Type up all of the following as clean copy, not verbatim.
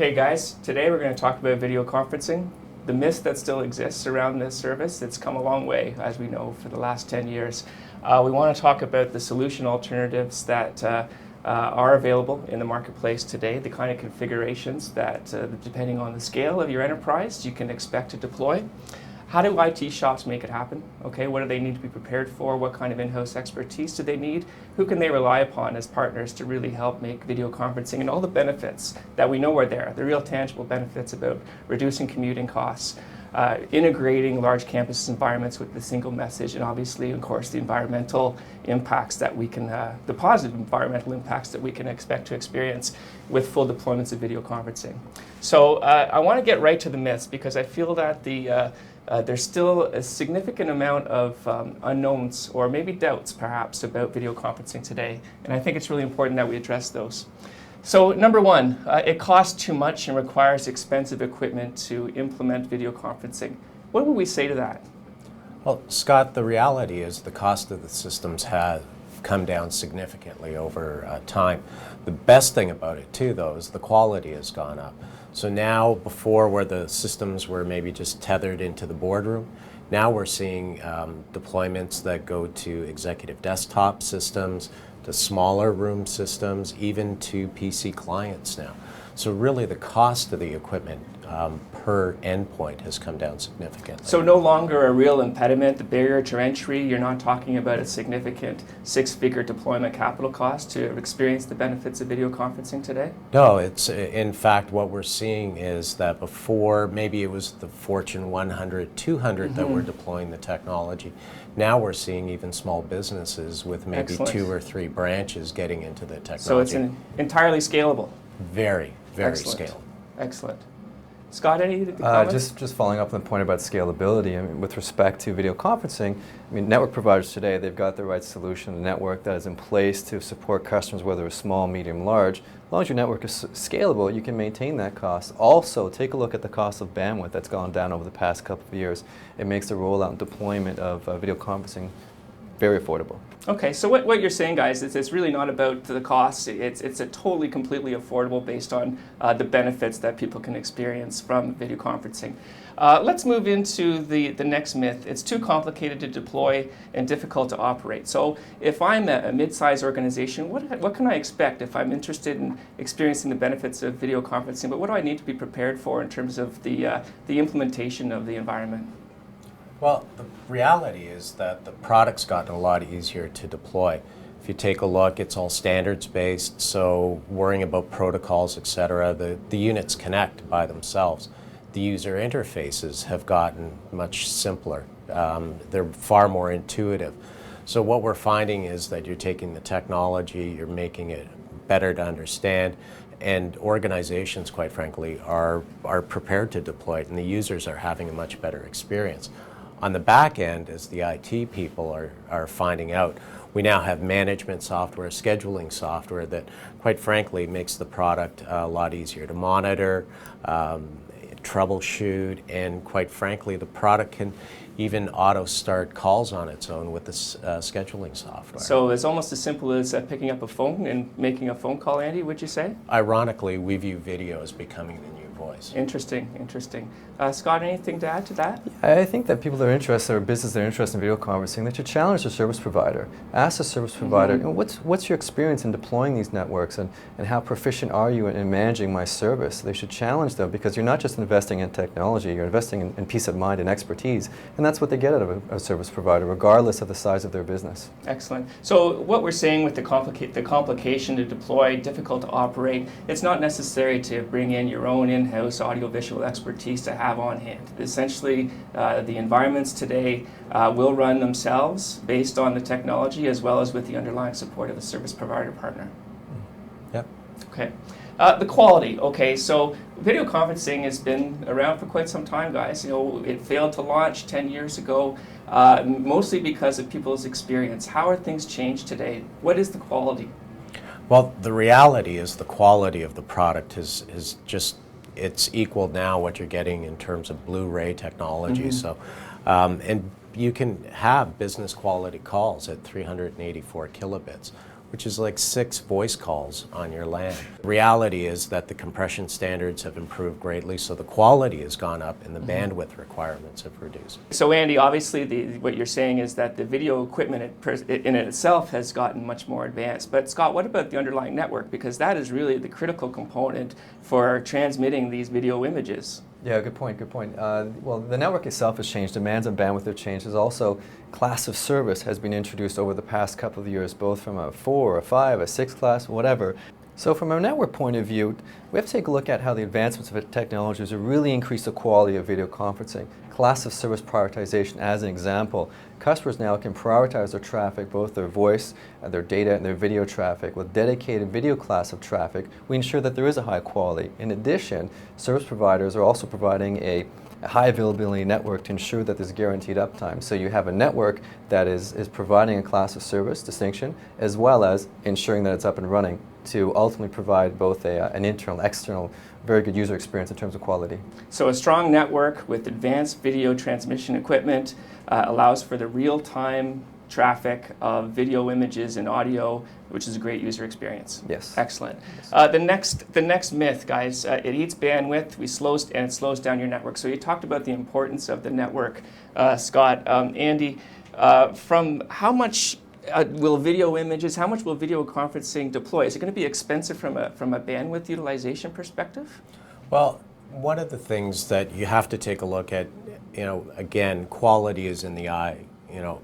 Okay guys, today we're going to talk about video conferencing, the myth that still exists around this service. It's come a long way, as we know, for the last 10 years. We want to talk about the solution alternatives that are available in the marketplace today, the kind of configurations that, depending on the scale of your enterprise, you can expect to deploy. How do IT shops make it happen? Okay, what do they need to be prepared for? What kind of in-house expertise do they need? Who can they rely upon as partners to really help make video conferencing and all the benefits that we know are there, the real tangible benefits about reducing commuting costs, integrating large campus environments with the single message, and obviously, of course, the environmental impacts that we can, the positive environmental impacts that we can expect to experience with full deployments of video conferencing. So I want to get right to the myths because I feel that there's still a significant amount of unknowns or maybe doubts perhaps about video conferencing today, and I think it's really important that we address those. So number one, it costs too much and requires expensive equipment to implement video conferencing. What would we say to that? Well, Scott, the reality is the cost of the systems have come down significantly over time. The best thing about it too, though, is the quality has gone up. So now, before where the systems were maybe just tethered into the boardroom, now we're seeing deployments that go to executive desktop systems, to smaller room systems, even to PC clients now. So really the cost of the equipment per endpoint has come down significantly. So no longer a real impediment, the barrier to entry, you're not talking about a significant six-figure deployment capital cost to experience the benefits of video conferencing today? No, it's in fact what we're seeing is that before maybe it was the Fortune 100, 200 that were deploying the technology. Now we're seeing even small businesses with maybe Excellent. 2 or 3 branches getting into the technology. So it's entirely scalable? Very, very Excellent. scalable. Excellent. Scott, any comments? Just following up on the point about scalability, I mean, with respect to video conferencing, I mean, network providers today, they've got the right solution, a network that is in place to support customers, whether it's small, medium, large. As long as your network is scalable, you can maintain that cost. Also, take a look at the cost of bandwidth that's gone down over the past couple of years. It makes the rollout and deployment of video conferencing very affordable. Okay, so what you're saying, guys, is it's really not about the cost. It's a totally, completely affordable based on the benefits that people can experience from video conferencing. Let's move into the next myth. It's too complicated to deploy and difficult to operate. So if I'm a mid-sized organization, what can I expect if I'm interested in experiencing the benefits of video conferencing? But what do I need to be prepared for in terms of the implementation of the environment? Well, the reality is that the product's gotten a lot easier to deploy. If you take a look, it's all standards-based, so worrying about protocols, etc., the units connect by themselves. The user interfaces have gotten much simpler. They're far more intuitive. So what we're finding is that you're taking the technology, you're making it better to understand, and organizations, quite frankly, are prepared to deploy it, and the users are having a much better experience. On the back end, as the IT people are finding out, we now have management software, scheduling software that, quite frankly, makes the product a lot easier to monitor, troubleshoot, and quite frankly, the product can even auto-start calls on its own with the scheduling software. So it's almost as simple as picking up a phone and making a phone call, Andy, would you say? Ironically, we view video as becoming the new voice. Interesting, interesting. Scott, anything to add to that? I think that people that are interested, or businesses that are interested in video conferencing, they should challenge the service provider. Ask the service provider, you know, what's your experience in deploying these networks, and how proficient are you in managing my service? They should challenge them, because you're not just investing in technology, you're investing in peace of mind and expertise, and that's what they get out of a service provider, regardless of the size of their business. Excellent. So what we're saying with the complication to deploy, difficult to operate, it's not necessary to bring in your own in-house audiovisual expertise to have on hand. Essentially, the environments today will run themselves based on the technology as well as with the underlying support of a service provider partner. Yep. Okay. The quality. Okay, so video conferencing has been around for quite some time, guys. You know, it failed to launch 10 years ago, mostly because of people's experience. How are things changed today? What is the quality? Well, the reality is the quality of the product is just, it's equal now what you're getting in terms of Blu-ray technology. So, and you can have business quality calls at 384 kilobits. which is like 6 voice calls on your LAN. The reality is that the compression standards have improved greatly, so the quality has gone up and the bandwidth requirements have reduced. So Andy, obviously what you're saying is that the video equipment in itself has gotten much more advanced. But Scott, what about the underlying network? Because that is really the critical component for transmitting these video images. Yeah, good point, good point. Well, the network itself has changed. Demands on bandwidth have changed. There's also class of service has been introduced over the past couple of years, both from a 4, a 5, a 6 class, whatever. So from a network point of view, we have to take a look at how the advancements of technologies have really increased the quality of video conferencing. Class of service prioritization as an example. Customers now can prioritize their traffic, both their voice, their data, and their video traffic. With dedicated video class of traffic, we ensure that there is a high quality. In addition, service providers are also providing a high availability network to ensure that there's guaranteed uptime. So you have a network that is providing a class of service distinction, as well as ensuring that it's up and running to ultimately provide both an internal, external, very good user experience in terms of quality. So a strong network with advanced video transmission equipment allows for the real-time traffic of video images and audio, which is a great user experience. Yes. Excellent. Yes. The next myth, guys, it eats bandwidth, and it slows down your network. So you talked about the importance of the network, Scott. Andy, from how much will video images, how much will video conferencing deploy? Is it going to be expensive from a bandwidth utilization perspective? Well, one of the things that you have to take a look at, again, quality is in the eye,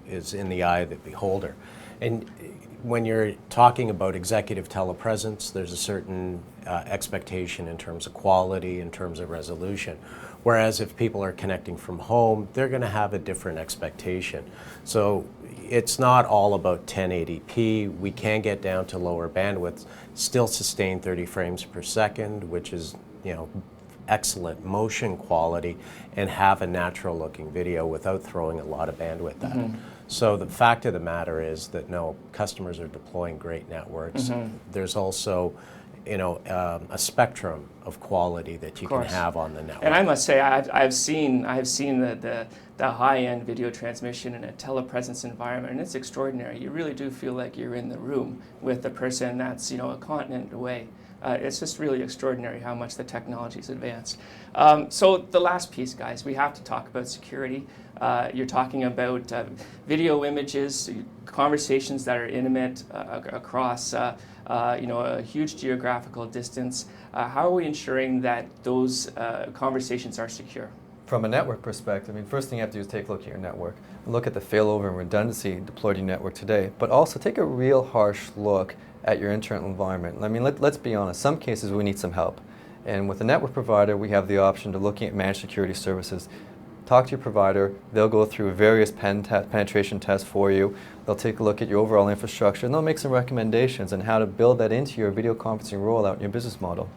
is in the eye of the beholder. And when you're talking about executive telepresence, there's a certain expectation in terms of quality, in terms of resolution. Whereas if people are connecting from home, they're going to have a different expectation. So it's not all about 1080p. We can get down to lower bandwidths, still sustain 30 frames per second, which is, excellent motion quality, and have a natural looking video without throwing a lot of bandwidth at it. So the fact of the matter is that no, customers are deploying great networks. There's also a spectrum of quality that you can have on the network. And I must say, I've seen the high-end video transmission in a telepresence environment, and it's extraordinary. You really do feel like you're in the room with the person that's a continent away. It's just really extraordinary how much the technology's advanced. So the last piece, guys, we have to talk about security. You're talking about video images, conversations that are intimate across a huge geographical distance. How are we ensuring that those conversations are secure? From a network perspective, first thing you have to do is take a look at your network. Look at the failover and redundancy deployed in your network today, but also take a real harsh look at your internal environment. Let's be honest, some cases we need some help. And with a network provider, we have the option to looking at managed security services. Talk to your provider, they'll go through various penetration tests for you, they'll take a look at your overall infrastructure, and they'll make some recommendations on how to build that into your video conferencing rollout in your business model.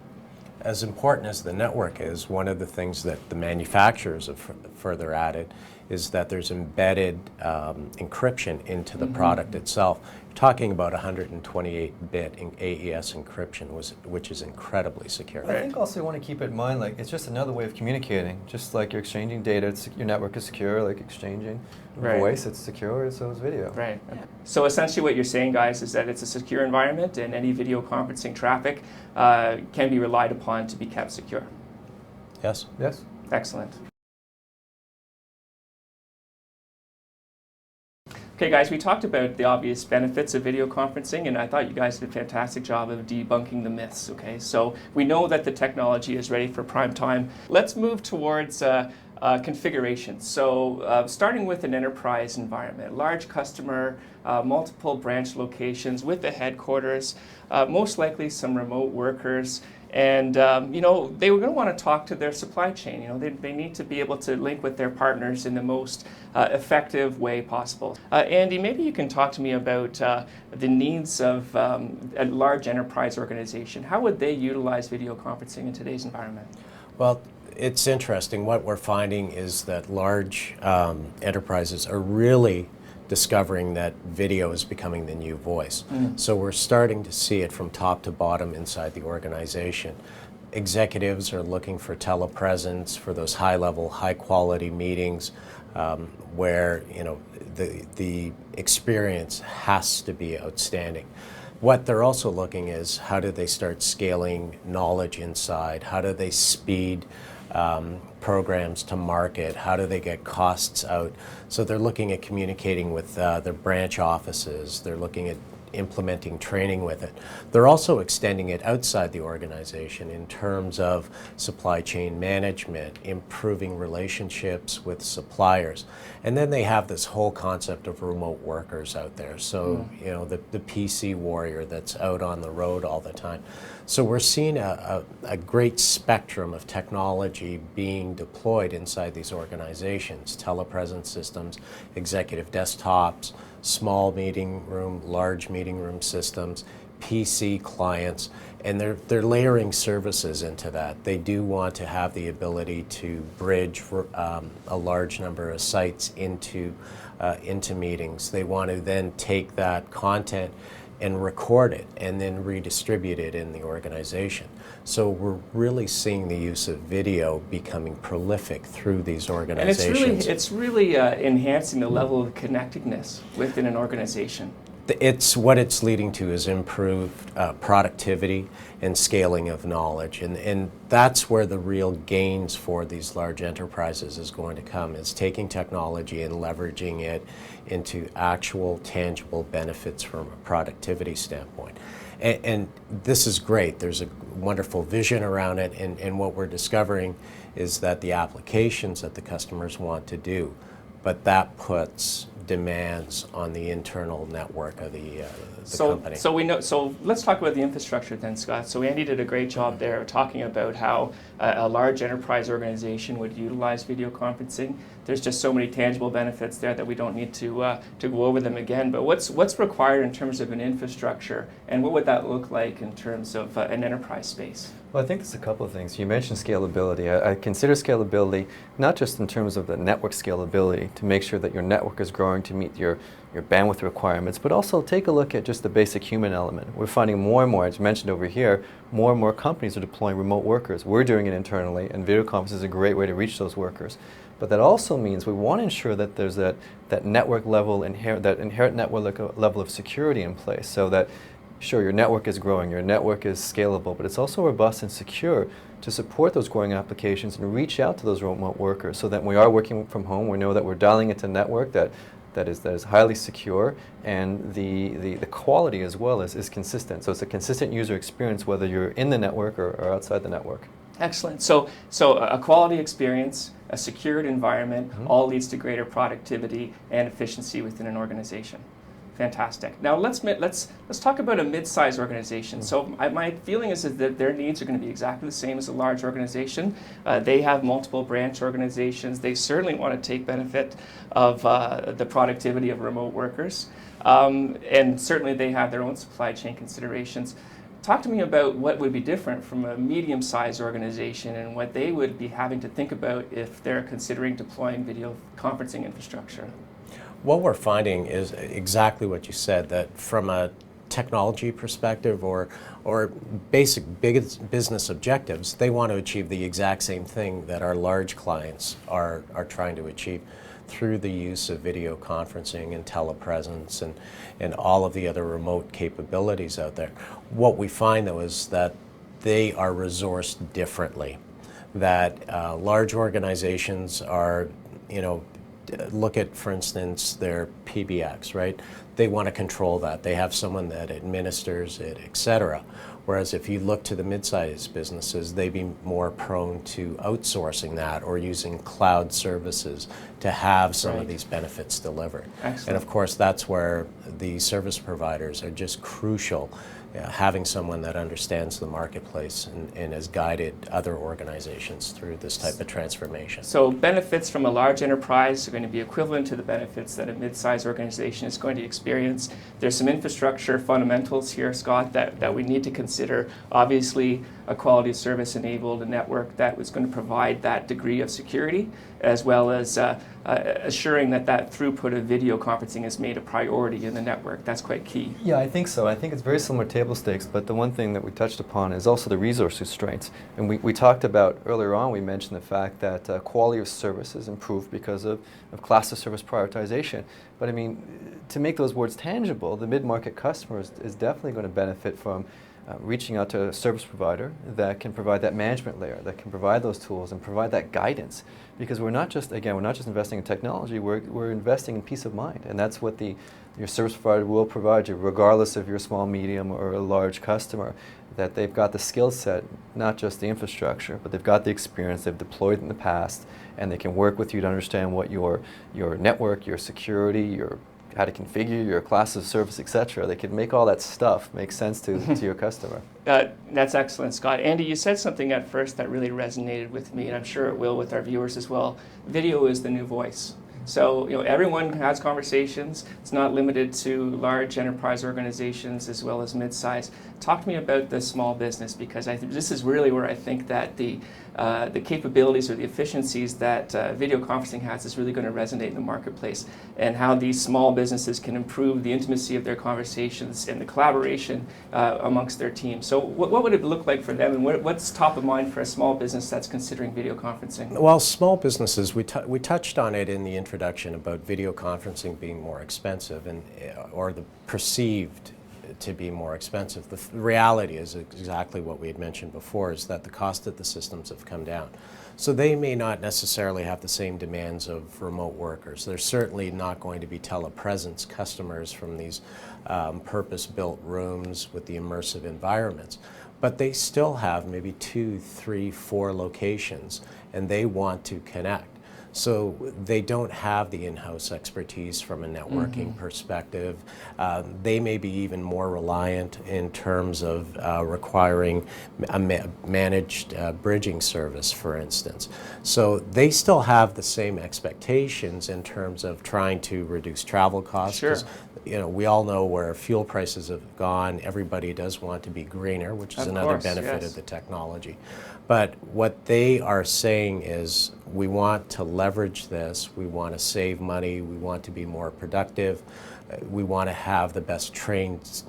As important as the network is, one of the things that the manufacturers have further added is that there's embedded encryption into the product itself. You're talking about 128-bit AES encryption, which is incredibly secure. I think also you want to keep in mind, it's just another way of communicating. Just like you're exchanging data, your network is secure, like exchanging voice, it's secure, so is video. Right. So essentially what you're saying, guys, is that it's a secure environment and any video conferencing traffic can be relied upon to be kept secure. Yes. Yes. Excellent. Okay, guys, we talked about the obvious benefits of video conferencing, and I thought you guys did a fantastic job of debunking the myths, okay? So we know that the technology is ready for prime time. Let's move towards configuration. So starting with an enterprise environment, large customer, multiple branch locations with the headquarters, most likely some remote workers, and they were going to want to talk to their supply chain. They need to be able to link with their partners in the most effective way possible. Andy, maybe you can talk to me about the needs of a large enterprise organization. How would they utilize video conferencing in today's environment? Well, it's interesting. What we're finding is that large enterprises are really discovering that video is becoming the new voice. So we're starting to see it from top to bottom inside the organization. Executives are looking for telepresence for those high-level, high-quality meetings where the experience has to be outstanding. What they're also looking is how do they start scaling knowledge inside? How do they speed programs to market? How do they get costs out? So they're looking at communicating with their branch offices. They're looking at implementing training with it. They're also extending it outside the organization in terms of supply chain management, improving relationships with suppliers. And then they have this whole concept of remote workers out there. So, you know, the PC warrior that's out on the road all the time. So we're seeing a great spectrum of technology being deployed inside these organizations: telepresence systems, executive desktops, small meeting room, large meeting room systems, PC clients, and they're layering services into that. They do want to have the ability to bridge a large number of sites into meetings. They want to then take that content and record it and then redistribute it in the organization. So we're really seeing the use of video becoming prolific through these organizations. And it's really enhancing the level of connectedness within an organization. It's what it's leading to is improved productivity and scaling of knowledge, and that's where the real gains for these large enterprises is going to come, is taking technology and leveraging it into actual tangible benefits from a productivity standpoint. And this is great. There's a wonderful vision around it, and what we're discovering is that the applications that the customers want to do, but that puts demands on the internal network of the company. So we know. So let's talk about the infrastructure then, Scott. So Andy did a great job there talking about how a large enterprise organization would utilize video conferencing. There's just so many tangible benefits there that we don't need to go over them again. But what's required in terms of an infrastructure, and what would that look like in terms of an enterprise space? Well, I think there's a couple of things. You mentioned scalability. I consider scalability not just in terms of the network scalability, to make sure that your network is growing to meet your bandwidth requirements, but also take a look at just the basic human element. We're finding more and more, as mentioned over here, more and more companies are deploying remote workers. We're doing it internally, and video conference is a great way to reach those workers. But that also means we want to ensure that there's that network level, that inherent network level of security in place, so that sure, your network is growing, your network is scalable, but it's also robust and secure to support those growing applications and reach out to those remote workers, so that when we are working from home, we know that we're dialing into a network that is highly secure, and the quality as well is consistent. So it's a consistent user experience whether you're in the network or outside the network. Excellent. So a quality experience, a secured environment, all leads to greater productivity and efficiency within an organization. Fantastic. Now let's talk about a mid-sized organization. So my feeling is that their needs are going to be exactly the same as a large organization. They have multiple branch organizations. They certainly want to take benefit of the productivity of remote workers, and certainly they have their own supply chain considerations. Talk to me about what would be different from a medium-sized organization and what they would be having to think about if they're considering deploying video conferencing infrastructure. What we're finding is exactly what you said, that from a technology perspective or basic business objectives, they want to achieve the exact same thing that our large clients are trying to achieve through the use of video conferencing and telepresence and all of the other remote capabilities out there. What we find, though, is that they are resourced differently, that large organizations are, look at, for instance, their PBX, right? They want to control that. They have someone that administers it, etc. Whereas if you look to the mid-sized businesses, they'd be more prone to outsourcing that or using cloud services to have some of these benefits delivered. Excellent. And of course, that's where the service providers are just crucial. Having someone that understands the marketplace and has guided other organizations through this type of transformation. So benefits from a large enterprise are going to be equivalent to the benefits that a mid-sized organization is going to experience. There's some infrastructure fundamentals here, Scott, that we need to consider. Obviously, a quality service enabled a network that was going to provide that degree of security, as well as assuring that throughput of video conferencing is made a priority in the network. That's quite key. Yeah, I think so. I think it's very similar to table stakes, but the one thing that we touched upon is also the resource constraints. And we talked about earlier on, we mentioned the fact that quality of service is improved because of class of service prioritization. But I mean, to make those words tangible, the mid-market customer is definitely going to benefit from reaching out to a service provider that can provide that management layer, that can provide those tools and provide that guidance. Because we're not just investing in technology, we're investing in peace of mind. And that's what your service provider will provide you, regardless if you're a small, medium, or a large customer, that they've got the skill set, not just the infrastructure, but they've got the experience, they've deployed in the past, and they can work with you to understand what your network, your security, how to configure your class of service, etc. They can make all that stuff make sense to your customer. That's excellent, Scott. Andy, you said something at first that really resonated with me, and I'm sure it will with our viewers as well. Video is the new voice. So everyone has conversations. It's not limited to large enterprise organizations as well as mid-size. Talk to me about the small business, because this is really where I think that the capabilities or the efficiencies that video conferencing has is really going to resonate in the marketplace, and how these small businesses can improve the intimacy of their conversations and the collaboration amongst their teams. So what would it look like for them, and what's top of mind for a small business that's considering video conferencing? Well, small businesses, we touched on it in the introduction about video conferencing being more expensive, or the perceived to be more expensive. The reality is exactly what we had mentioned before, is that the cost of the systems have come down. So they may not necessarily have the same demands of remote workers. They're certainly not going to be telepresence customers from these purpose-built rooms with the immersive environments. But they still have maybe 2, 3, 4 locations, and they want to connect. So they don't have the in-house expertise from a networking perspective. They may be even more reliant in terms of requiring a managed bridging service, for instance. So they still have the same expectations in terms of trying to reduce travel costs. Sure. We all know where fuel prices have gone. Everybody does want to be greener, which is another benefit of the technology. But what they are saying is, we want to leverage this, we want to save money, we want to be more productive, we want to have the best trained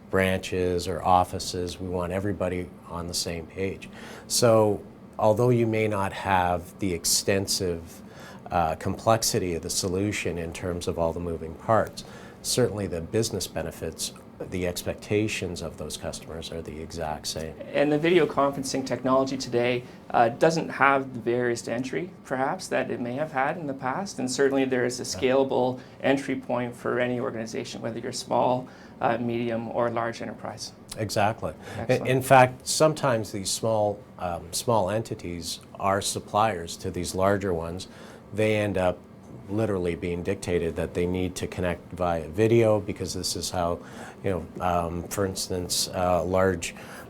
branches or offices, we want everybody on the same page. So although you may not have the extensive complexity of the solution in terms of all the moving parts, certainly the business benefits, the expectations of those customers are the exact same. And the video conferencing technology today doesn't have the barriers to entry, perhaps, that it may have had in the past. And certainly there is a scalable entry point for any organization, whether you're small, medium, or large enterprise. Exactly. Excellent. In fact, sometimes these small entities are suppliers to these larger ones. They end up literally being dictated that they need to connect via video, because this is how, for instance,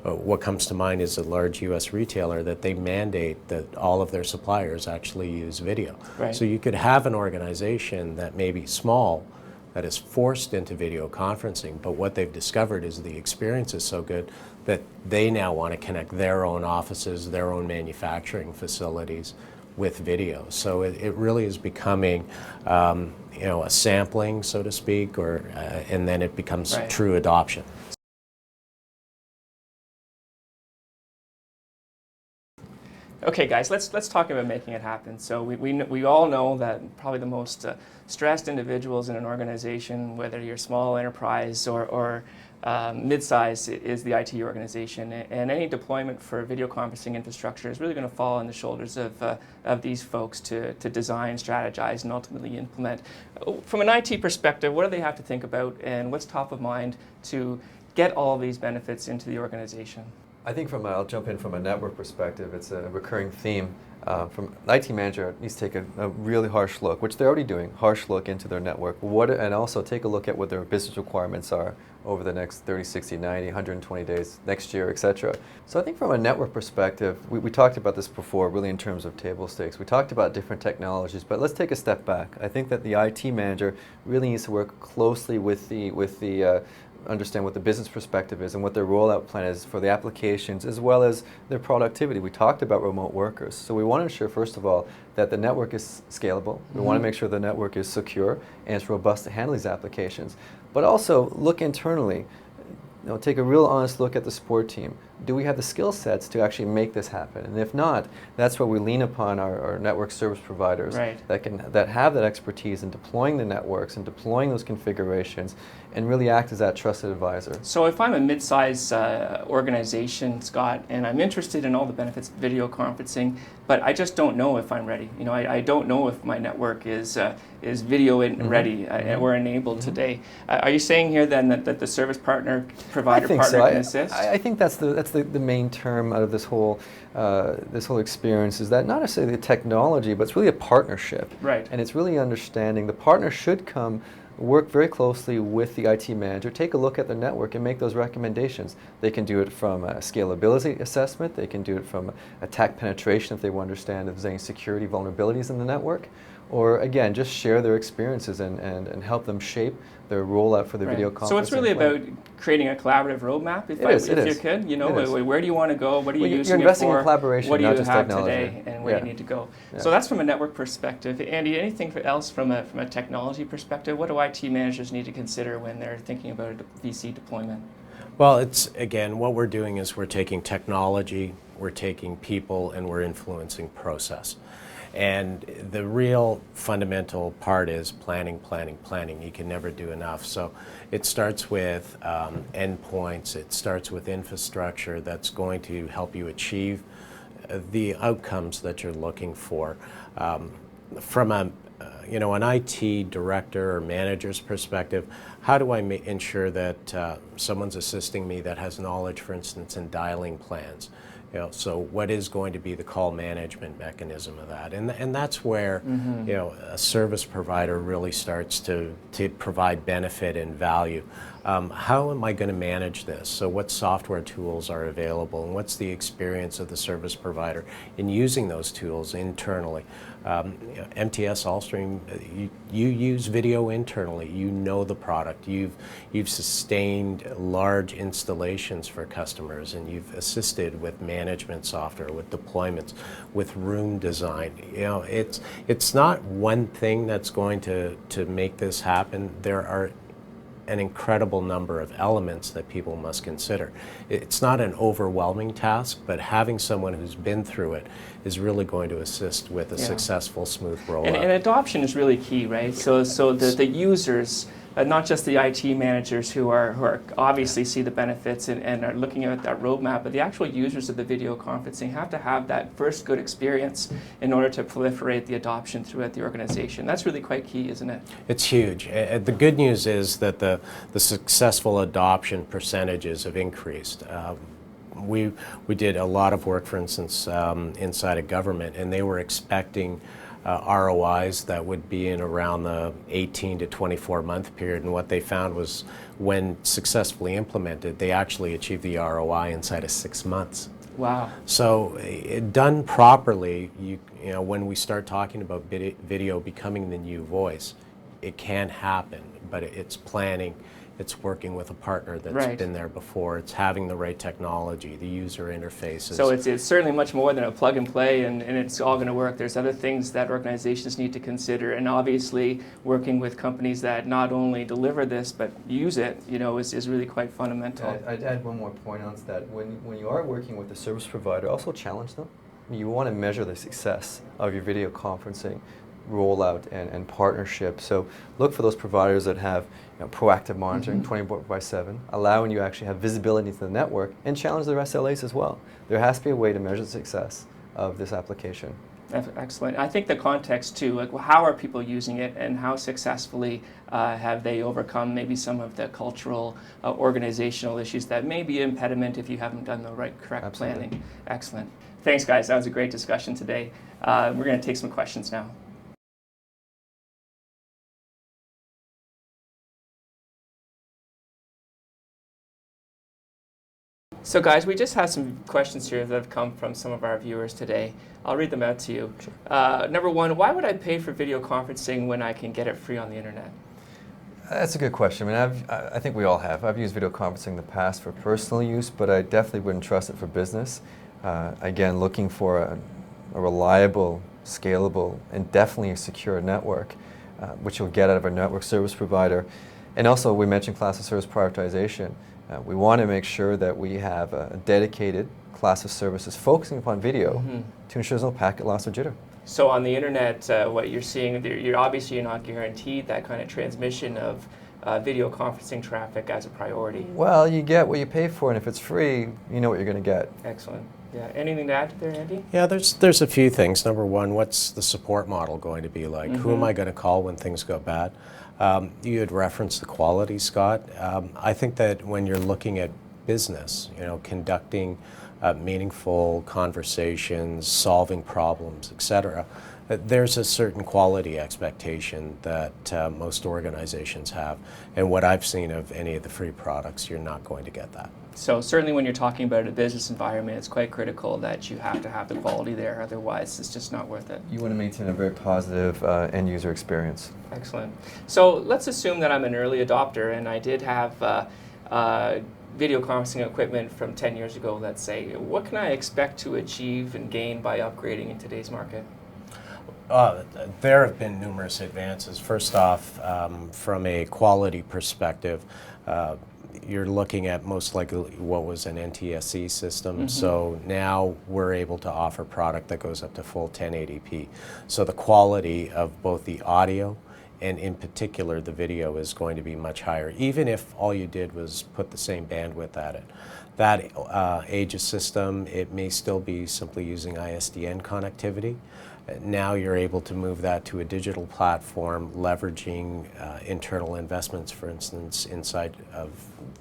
what comes to mind is a large U.S. retailer that they mandate that all of their suppliers actually use video. Right. So you could have an organization that may be small that is forced into video conferencing, but what they've discovered is the experience is so good that they now want to connect their own offices, their own manufacturing facilities with video. So it really is becoming a sampling, so to speak, and then it becomes true adoption. Okay, guys, let's talk about making it happen. So we all know that probably the most stressed individuals in an organization, whether you're small enterprise or mid-size, is the IT organization. And any deployment for video conferencing infrastructure is really going to fall on the shoulders of these folks to design, strategize, and ultimately implement. From an IT perspective, what do they have to think about, and what's top of mind to get all these benefits into the organization? I think I'll jump in from a network perspective. It's a recurring theme. From an IT manager needs to take a really harsh look, which they're already doing, harsh look into their network, and also take a look at what their business requirements are over the next 30, 60, 90, 120 days, next year, etc. So I think from a network perspective, we talked about this before, really in terms of table stakes. We talked about different technologies, but let's take a step back. I think that the IT manager really needs to work closely with the understand what the business perspective is and what their rollout plan is for the applications, as well as their productivity. We talked about remote workers. So we want to ensure, first of all, that the network is scalable. We want to make sure the network is secure and it's robust to handle these applications. But also look internally. take a real honest look at the support team. Do we have the skill sets to actually make this happen? And if not, that's where we lean upon our network service providers that have that expertise in deploying the networks and deploying those configurations and really act as that trusted advisor. So if I'm a mid-size organization, Scott, and I'm interested in all the benefits of video conferencing, but I just don't know if I'm ready. I don't know if my network is video ready or enabled today. Are you saying here then that the service provider partner can assist? I think that's the main term out of this whole experience, is that not necessarily the technology, but it's really a partnership. Right. And it's really understanding the partner should work very closely with the IT manager, take a look at the network and make those recommendations. They can do it from a scalability assessment, they can do it from attack penetration if they want to understand if there's any security vulnerabilities in the network, or again, just share their experiences and help them shape their rollout for the video conferencing. So it's really about creating a collaborative roadmap, if you could. Where do you want to go? What are you using it for? You're investing in collaboration, what do you not just have technology. Today, and where you need to go. Yeah. So that's from a network perspective. Andy, anything else from a technology perspective? What do IT managers need to consider when they're thinking about a VC deployment? Well, again, what we're doing is we're taking technology, we're taking people, and we're influencing process. And the real fundamental part is planning, planning, planning. You can never do enough. So it starts with endpoints, it starts with infrastructure that's going to help you achieve the outcomes that you're looking for. From an IT director or manager's perspective, how do I ensure that someone's assisting me that has knowledge, for instance, in dialing plans? So what is going to be the call management mechanism of that? And that's where a service provider really starts to provide benefit and value. How am I going to manage this? So what software tools are available, and what's the experience of the service provider in using those tools internally? MTS Allstream, you use video internally. You know the product. You've sustained large installations for customers, and you've assisted with management software, with deployments, with room design. It's not one thing that's going to make this happen. There are an incredible number of elements that people must consider. It's not an overwhelming task, but having someone who's been through it is really going to assist with a successful, smooth rollout. And adoption is really key, right? So the users, not just the IT managers who are obviously see the benefits and are looking at that roadmap, but the actual users of the video conferencing have to have that first good experience in order to proliferate the adoption throughout the organization. That's really quite key, isn't it? It's huge. The good news is that the successful adoption percentages have increased. We did a lot of work, for instance, inside of government, and they were expecting ROIs that would be in around the 18 to 24 month period, and what they found was when successfully implemented, they actually achieved the ROI inside of 6 months. Wow. So done properly, when we start talking about video becoming the new voice, it can happen, but it's planning. It's working with a partner that's been there before. It's having the right technology, the user interfaces. So it's certainly much more than a plug and play and it's all going to work. There's other things that organizations need to consider, and obviously working with companies that not only deliver this but use it, is really quite fundamental. I'd add one more point on that. When you are working with a service provider, also challenge them. You want to measure the success of your video conferencing rollout and partnership. So look for those providers that have proactive monitoring 24/7, allowing you actually have visibility into the network, and challenge their SLAs as well. There has to be a way to measure the success of this application. Excellent. I think the context too, like how are people using it and how successfully have they overcome maybe some of the cultural, organizational issues that may be an impediment if you haven't done the correct planning. Excellent. Thanks guys, that was a great discussion today. We're going to take some questions now. So guys, we just have some questions here that have come from some of our viewers today. I'll read them out to you. Sure. Number one, why would I pay for video conferencing when I can get it free on the internet? That's a good question. I think we all have. I've used video conferencing in the past for personal use, but I definitely wouldn't trust it for business. Again, looking for a reliable, scalable, and definitely a secure network, which you'll get out of a network service provider. And also, we mentioned class of service prioritization. We want to make sure that we have a dedicated class of services focusing upon video to ensure there's no packet loss or jitter. So on the internet, what you're seeing, you're obviously not guaranteed that kind of transmission of video conferencing traffic as a priority. Well, you get what you pay for, and if it's free, you know what you're going to get. Excellent. Yeah. Anything to add there, Andy? Yeah, there's a few things. Number one, what's the support model going to be like? Who am I going to call when things go bad? You had referenced the quality, Scott. I think that when you're looking at business, conducting meaningful conversations, solving problems, etc., there's a certain quality expectation that most organizations have. And what I've seen of any of the free products, you're not going to get that. So certainly when you're talking about a business environment, it's quite critical that you have to have the quality there. Otherwise, it's just not worth it. You want to maintain a very positive end user experience. Excellent. So let's assume that I'm an early adopter and I did have video conferencing equipment from 10 years ago, let's say. What can I expect to achieve and gain by upgrading in today's market? There have been numerous advances. First off, from a quality perspective, you're looking at most likely what was an NTSC system. So now we're able to offer product that goes up to full 1080p. So the quality of both the audio and in particular the video is going to be much higher, even if all you did was put the same bandwidth at it. That Aegis system, it may still be simply using ISDN connectivity. Now you're able to move that to a digital platform, leveraging internal investments, for instance, inside of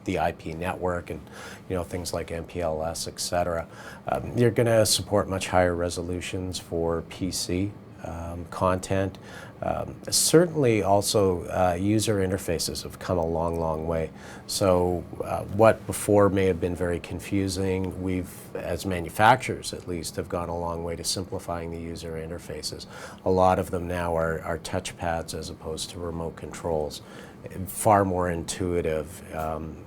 the IP network and things like MPLS, etc. You're going to support much higher resolutions for PC content. Certainly also user interfaces have come a long, long way. So what before may have been very confusing, we've, as manufacturers at least, have gone a long way to simplifying the user interfaces. A lot of them now are touchpads as opposed to remote controls. Far more intuitive.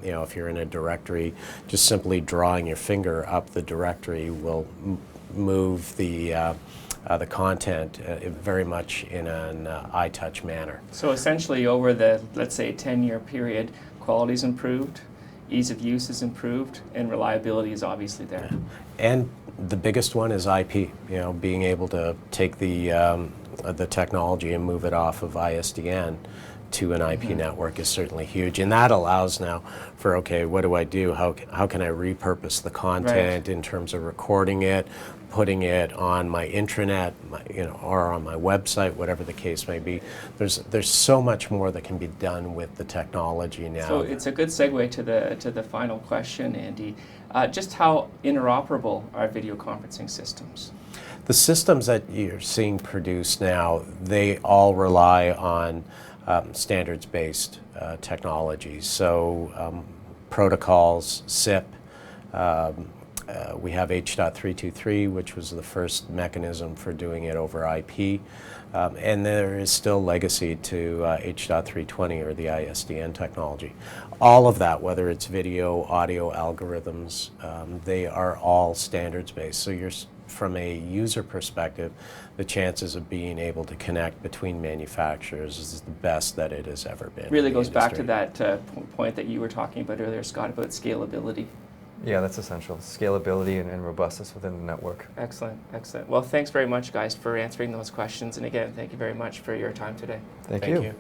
If you're in a directory, just simply drawing your finger up the directory will move the content very much in an eye-touch manner. So essentially over the, let's say, 10-year period, quality's improved, ease of use is improved, and reliability is obviously there. And the biggest one is IP, being able to take the technology and move it off of ISDN to an IP network is certainly huge. And that allows now for, okay, what do I do? How can I repurpose the content in terms of recording it, putting it on my intranet, or on my website, whatever the case may be. There's so much more that can be done with the technology now. So it's a good segue to the final question, Andy. Just how interoperable are video conferencing systems? The systems that you're seeing produced now, they all rely on standards-based technologies. So protocols, SIP. We have H.323, which was the first mechanism for doing it over IP. And there is still legacy to H.320 or the ISDN technology. All of that, whether it's video, audio, algorithms, they are all standards-based. So from a user perspective, the chances of being able to connect between manufacturers is the best that it has ever been. Really goes back to that point that you were talking about earlier, Scott, about scalability. Yeah, that's essential. Scalability and robustness within the network. Excellent, excellent. Well, thanks very much, guys, for answering those questions. And again, thank you very much for your time today. Thank you.